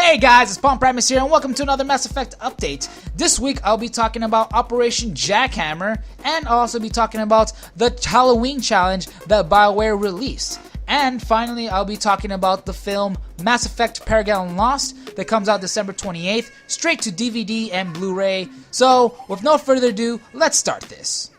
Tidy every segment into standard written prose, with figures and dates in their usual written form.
Hey guys, it's Primus here and welcome to another Mass Effect update. This week I'll be talking about Operation Jackhammer and I'll also be talking about the Halloween challenge that BioWare released. And finally I'll be talking about the film Mass Effect Paragon Lost that comes out December 28th, straight to DVD and Blu-ray. So with no further ado, let's start this.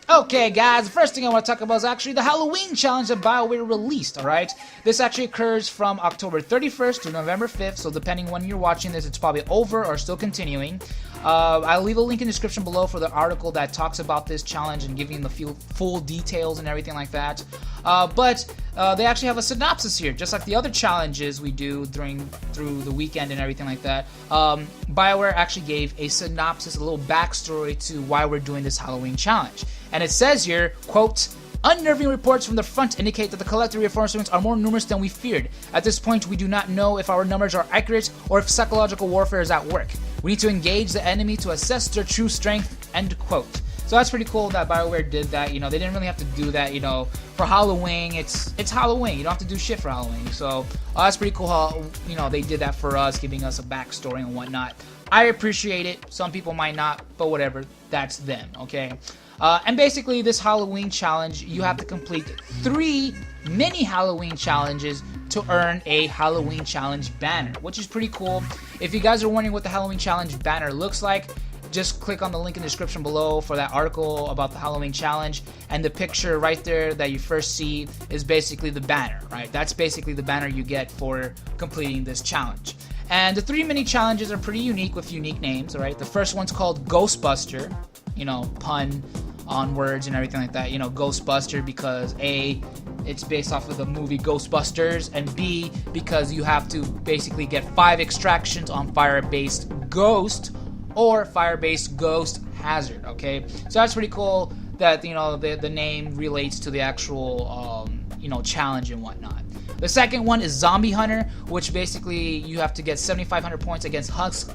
Okay guys, the first thing I want to talk about is actually the Halloween challenge that BioWare released, alright? This actually occurs from October 31st to November 5th, so depending when you're watching this, it's probably over or still continuing. I'll leave a link in the description below for the article that talks about this challenge and giving the full details and everything like that. But they actually have a synopsis here, just like the other challenges we do through the weekend and everything like that. BioWare actually gave a synopsis, a little backstory to why we're doing this Halloween challenge. And it says here, quote, "Unnerving reports from the front indicate that the collective reinforcements are more numerous than we feared. At this point, we do not know if our numbers are accurate or if psychological warfare is at work. We need to engage the enemy to assess their true strength," end quote. So that's pretty cool that BioWare did that. You know, they didn't really have to do that, you know, for Halloween. It's Halloween. You don't have to do shit for Halloween. So that's pretty cool how, you know, they did that for us, giving us a backstory and whatnot. I appreciate it. Some people might not, but whatever. That's them, okay? And basically, this Halloween challenge, you have to complete 3 mini Halloween challenges to earn a Halloween challenge banner, which is pretty cool. If you guys are wondering what the Halloween challenge banner looks like, just click on the link in the description below for that article about the Halloween challenge, and the picture right there that you first see is basically the banner, right? That's basically the banner you get for completing this challenge. And the 3 mini challenges are pretty unique with unique names, alright? The first one's called Ghostbuster, you know, pun on words and everything like that. You know, Ghostbuster because A, it's based off of the movie Ghostbusters, and B, because you have to basically get 5 extractions on fire-based ghost or fire-based ghost hazard, okay? So that's pretty cool that, you know, the name relates to the actual, you know, challenge and whatnot. The second one is Zombie Hunter, which basically you have to get 7,500 points against husks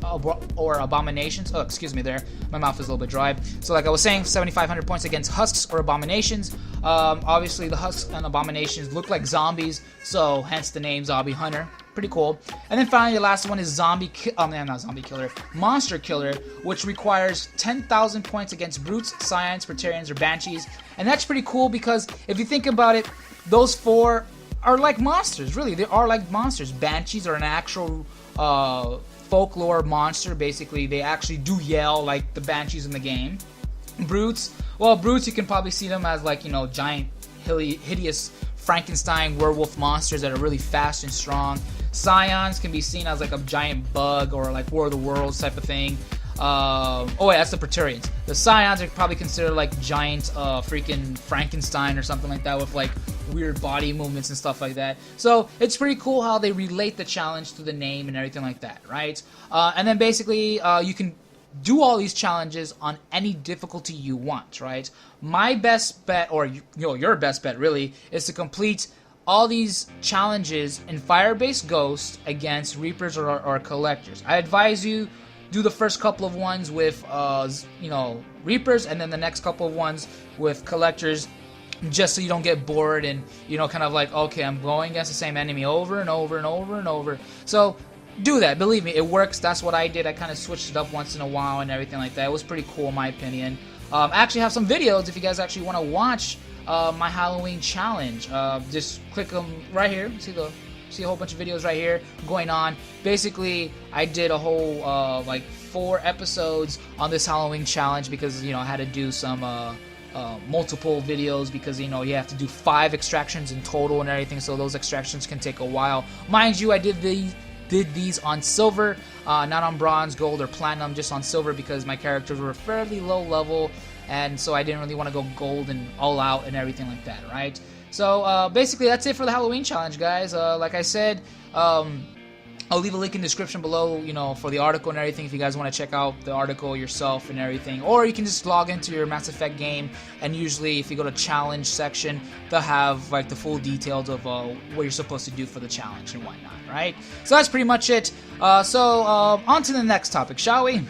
or abominations. Oh, excuse me there. My mouth is a little bit dry. So like I was saying, 7,500 points against husks or abominations. Obviously, the husks and abominations look like zombies, so hence the name Zombie Hunter. Pretty cool. And then finally, the last one is Monster Killer, which requires 10,000 points against brutes, scions, praetorians, or banshees. And that's pretty cool because if you think about it, those 4 are like monsters, really. They are like monsters. Banshees are an actual folklore monster. Basically, they actually do yell like the banshees in the game. Brutes, well, brutes, you can probably see them as like, you know, giant, hideous Frankenstein werewolf monsters that are really fast and strong. Scions can be seen as like a giant bug or like War of the Worlds type of thing. Oh wait, that's the Praetorians. The Scions are probably considered like giant freaking Frankenstein or something like that with like weird body movements and stuff like that. So it's pretty cool how they relate the challenge to the name and everything like that, right? And then basically you can do all these challenges on any difficulty you want, right? My best bet, or you know, your best bet really, is to complete all these challenges in fire-based ghosts against Reapers or Collectors. I advise you do the first couple of ones with, you know, Reapers, and then the next couple of ones with Collectors, just so you don't get bored and, you know, kind of like, okay, I'm going against the same enemy over and over and over and over. So do that. Believe me, it works. That's what I did. I kind of switched it up once in a while and everything like that. It was pretty cool in my opinion. I actually have some videos if you guys actually want to watch my Halloween challenge. Just click them right here. See a whole bunch of videos right here going on. Basically, I did a whole like 4 episodes on this Halloween challenge because, you know, I had to do some multiple videos because, you know, you have to do 5 extractions in total and everything, so those extractions can take a while. Mind you, I did these on silver, not on bronze, gold, or platinum, just on silver because my characters were fairly low level, and so I didn't really want to go gold and all out and everything like that, right? So basically that's it for the Halloween challenge, guys. Like I said, I'll leave a link in the description below, you know, for the article and everything if you guys want to check out the article yourself and everything. Or you can just log into your Mass Effect game, and usually if you go to challenge section, they'll have like the full details of what you're supposed to do for the challenge and whatnot, right? So that's pretty much it. So on to the next topic, shall we?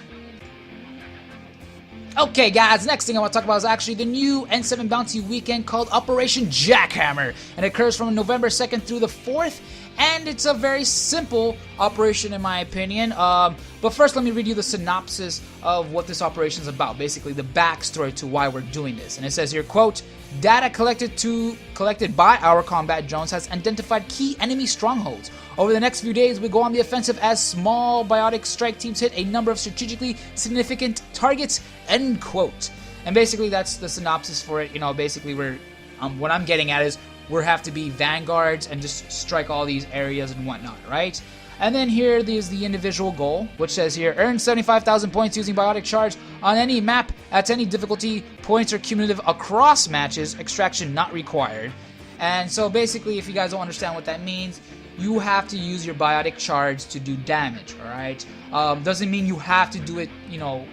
Okay guys, next thing I want to talk about is actually the new N7 Bounty weekend called Operation Jackhammer, and it occurs from November 2nd through the 4th, and it's a very simple operation in my opinion. But first, let me read you the synopsis of what this operation is about. Basically, the backstory to why we're doing this. And it says here, quote, data collected by our combat drones has identified key enemy strongholds. Over the next few days, we go on the offensive as small biotic strike teams hit a number of strategically significant targets, end quote. And basically, that's the synopsis for it. You know, basically, what I'm getting at is we have to be vanguards and just strike all these areas and whatnot, right? And then here is the individual goal, which says here, earn 75,000 points using biotic charge on any map at any difficulty. Points are cumulative across matches, extraction not required. And so basically, if you guys don't understand what that means, you have to use your biotic charge to do damage, alright? Doesn't mean you have to do it, you know,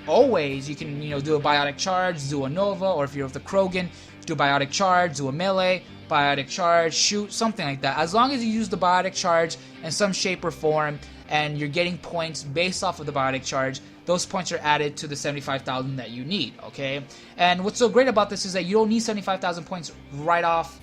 always. You can, you know, do a biotic charge, do a Nova, or if you're with the Krogan, do a biotic charge, do a melee, biotic charge, shoot, something like that. As long as you use the biotic charge in some shape or form and you're getting points based off of the biotic charge, those points are added to the 75,000 that you need, okay? And what's so great about this is that you don't need 75,000 points right off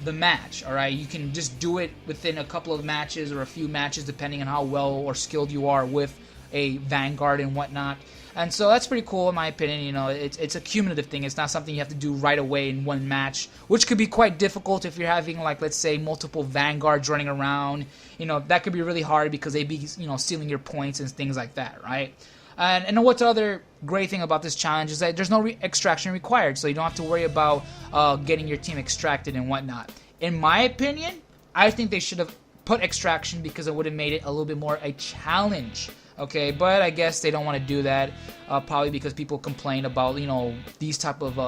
the match, alright? You can just do it within a couple of matches or a few matches depending on how well or skilled you are with a Vanguard and whatnot. And so that's pretty cool in my opinion. You know, it's a cumulative thing. It's not something you have to do right away in one match, which could be quite difficult if you're having, like, let's say multiple Vanguards running around. You know, that could be really hard because they'd be, you know, stealing your points and things like that, right? And what's the other great thing about this challenge is that there's no extraction required, so you don't have to worry about getting your team extracted and whatnot. In my opinion, I think they should have put extraction because it would have made it a little bit more a challenge. Okay, but I guess they don't want to do that, probably because people complain about, you know, these type of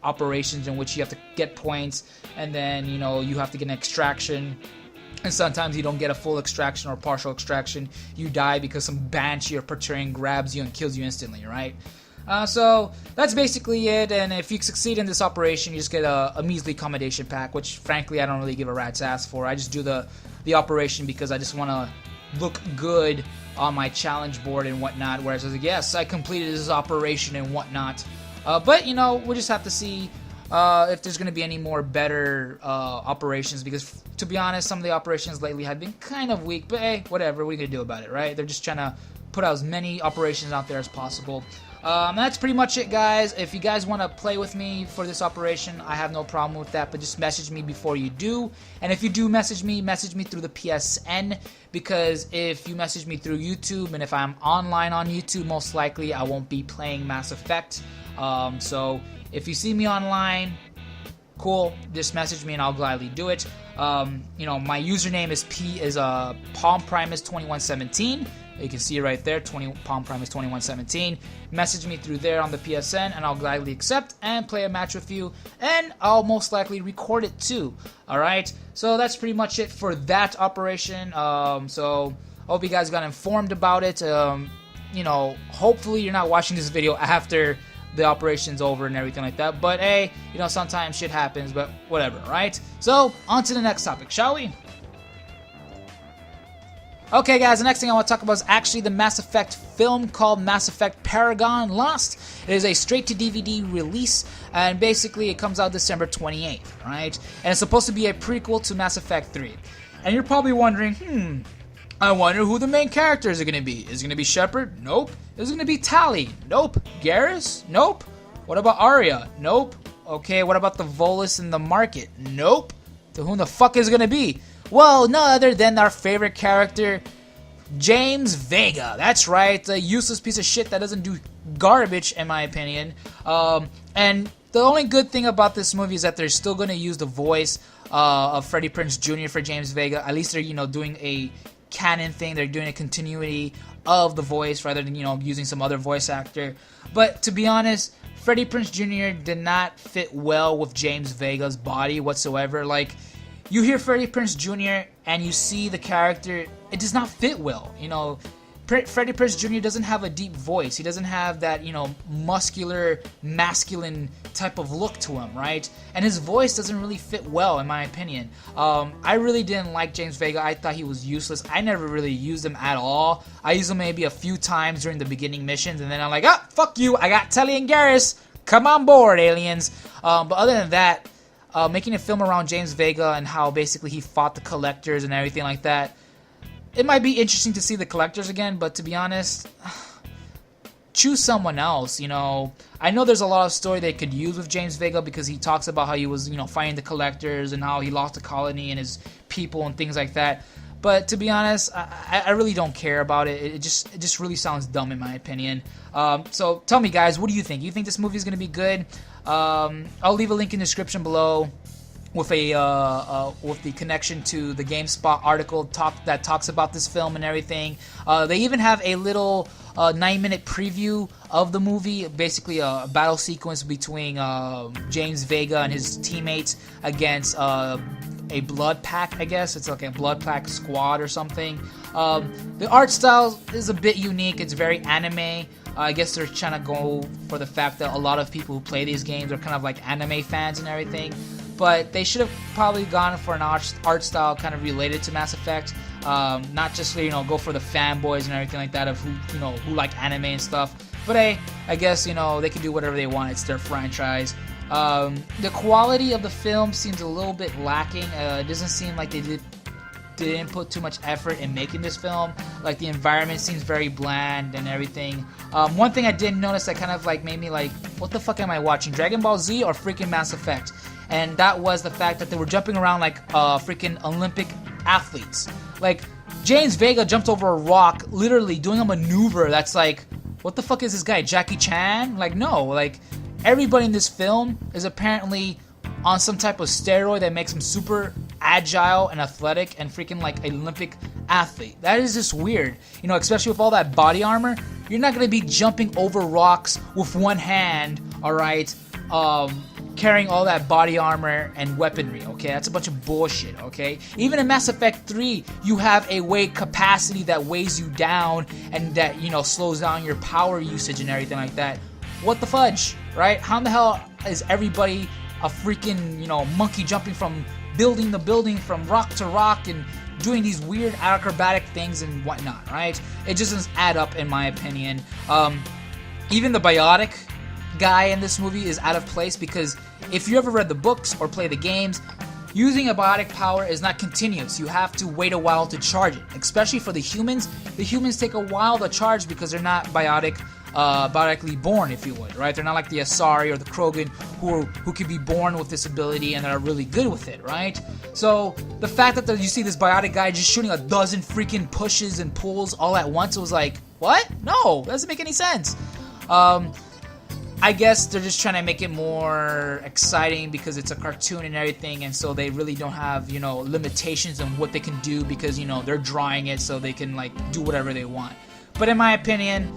operations in which you have to get points, and then, you know, you have to get an extraction, and sometimes you don't get a full extraction or partial extraction. You die because some Banshee or Praetorian grabs you and kills you instantly, right? So that's basically it, and if you succeed in this operation, you just get a measly commendation pack, which frankly I don't really give a rat's ass for. I just do the operation because I just want to look good on my challenge board and whatnot, whereas I was like, yes, I completed this operation and whatnot. But, you know, we'll just have to see if there's going to be any more better operations, because, to be honest, some of the operations lately have been kind of weak, but hey, whatever, what are you going to do about it, right? They're just trying to put out as many operations out there as possible. That's pretty much it, guys. If you guys want to play with me for this operation, I have no problem with that, but just message me before you do. And if you do message me through the PSN, because if you message me through YouTube, and if I'm online on YouTube, most likely I won't be playing Mass Effect. So if you see me online, cool, just message me and I'll gladly do it. You know, my username is Palm Primus 2117. You can see it right there, Palm Primus 2117. Message me through there on the PSN, and I'll gladly accept and play a match with you, and I'll most likely record it too. Alright, so that's pretty much it for that operation. So I hope you guys got informed about it. You know, hopefully you're not watching this video after the operation's over and everything like that, but hey, you know, sometimes shit happens, but whatever, right? So, on to the next topic, shall we? Okay, guys, the next thing I want to talk about is actually the Mass Effect film called Mass Effect Paragon Lost. It is a straight-to-DVD release, and basically it comes out December 28th, right? And it's supposed to be a prequel to Mass Effect 3. And you're probably wondering, I wonder who the main characters are going to be. Is it going to be Shepard? Nope. Is it going to be Tali? Nope. Garrus? Nope. What about Arya? Nope. Okay, what about the Volus in the market? Nope. To whom the fuck is it going to be? Well, no other than our favorite character, James Vega. That's right, a useless piece of shit that doesn't do garbage, in my opinion. And the only good thing about this movie is that they're still going to use the voice of Freddie Prinze Jr. for James Vega. At least they're, you know, doing a canon thing. They're doing a continuity of the voice rather than, you know, using some other voice actor. But to be honest, Freddie Prinze Jr. did not fit well with James Vega's body whatsoever. Like, you hear Freddie Prinze Jr. and you see the character, it does not fit well. You know, Freddie Prinze Jr. doesn't have a deep voice. He doesn't have that, you know, muscular, masculine type of look to him, right? And his voice doesn't really fit well, in my opinion. I really didn't like James Vega. I thought he was useless. I never really used him at all. I used him maybe a few times during the beginning missions, and then I'm like, fuck you, I got Telly and Garrus. Come on board, aliens. But other than that, making a film around James Vega and how basically he fought the collectors and everything like that. It might be interesting to see the collectors again, but to be honest, choose someone else. I know there's a lot of story they could use with James Vega because he talks about how he was, fighting the collectors and how he lost the colony and his people and things like that. But to be honest, I really don't care about it. It just really sounds dumb in my opinion. So tell me, guys, what do you think? You think this movie is gonna be good? I'll leave a link in the description below with with the connection to the GameSpot article that talks about this film and everything. They even have a little 9-minute preview of the movie, basically a battle sequence between James Vega and his teammates against a blood pack, I guess. It's like a blood pack squad or something. The art style is a bit unique. It's very anime. I guess they're trying to go for the fact that a lot of people who play these games are kind of like anime fans and everything. But they should have probably gone for an art style kind of related to Mass Effect, not just go for the fanboys and everything like that of who like anime and stuff. But hey, I guess they can do whatever they want. It's their franchise. The quality of the film seems a little bit lacking. It doesn't seem like they didn't put too much effort in making this film. Like the environment seems very bland and everything. One thing I did notice that kind of made me like, what the fuck am I watching? Dragon Ball Z or freaking Mass Effect? And that was the fact that they were jumping around like freaking Olympic athletes. Like James Vega jumped over a rock, literally doing a maneuver that's like, what the fuck is this guy, Jackie Chan? Like, no, like everybody in this film is apparently on some type of steroid that makes them super agile and athletic and freaking like an Olympic athlete. That is just weird, especially with all that body armor. You're not gonna be jumping over rocks with one hand, all right, carrying all that body armor and weaponry, okay? That's a bunch of bullshit, okay? Even in Mass Effect 3, you have a weight capacity that weighs you down and that, slows down your power usage and everything like that. What the fudge, right? How in the hell is everybody a freaking, monkey jumping from building to building, from rock to rock, and doing these weird acrobatic things and whatnot, right? It just doesn't add up in my opinion. Even the biotic guy in this movie is out of place because if you ever read the books or play the games, using a biotic power is not continuous. You have to wait a while to charge it, especially for the humans. The humans take a while to charge because they're not biotically born, if you would, right? They're not like the Asari or the Krogan who can be born with this ability and are really good with it, right? So the fact that you see this biotic guy just shooting a dozen freaking pushes and pulls all at once, it was like, what? No, that doesn't make any sense. I guess they're just trying to make it more exciting because it's a cartoon and everything, and so they really don't have, limitations on what they can do because, they're drawing it so they can, do whatever they want. But in my opinion,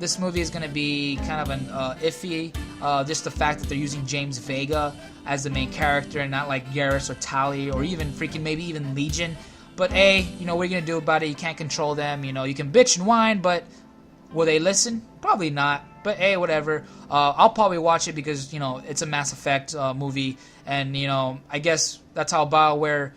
this movie is going to be kind of an iffy. Just the fact that they're using James Vega as the main character and not like Garrus or Tali or even freaking maybe even Legion. But hey, what are you going to do about it? You can't control them. You can bitch and whine, but will they listen? Probably not. But hey, whatever. I'll probably watch it because, it's a Mass Effect movie. And, I guess that's how BioWare,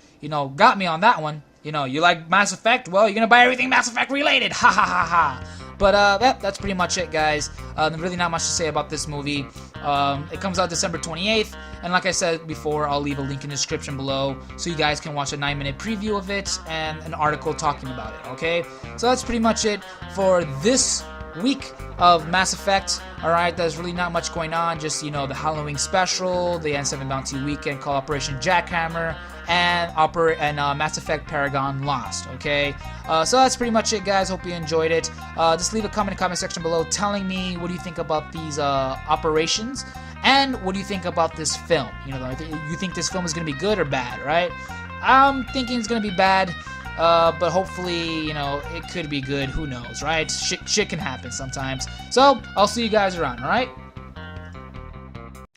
got me on that one. You like Mass Effect? Well, you're going to buy everything Mass Effect related. Ha ha ha ha. But, yep, that's pretty much it, guys. There's really not much to say about this movie. It comes out December 28th. And like I said before, I'll leave a link in the description below so you guys can watch a 9-minute preview of it and an article talking about it, okay? So that's pretty much it for this week of Mass Effect. Alright, there's really not much going on, just the Halloween special, the N7 Bounty weekend called Operation Jackhammer, and Mass Effect Paragon Lost, okay? So that's pretty much it, guys. Hope you enjoyed it. Just leave a comment in the comment section below telling me what do you think about these operations, and what do you think about this film. You think this film is going to be good or bad, right? I'm thinking it's going to be bad. But hopefully, it could be good. Who knows, right? Shit can happen sometimes. So, I'll see you guys around, alright?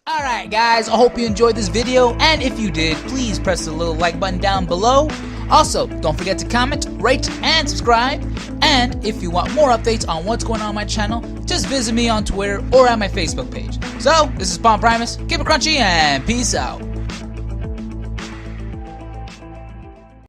Alright, guys, I hope you enjoyed this video, and if you did, please press the little like button down below. Also, don't forget to comment, rate, and subscribe. And if you want more updates on what's going on my channel, just visit me on Twitter or at my Facebook page. So, this is Primus. Keep it crunchy, and peace out.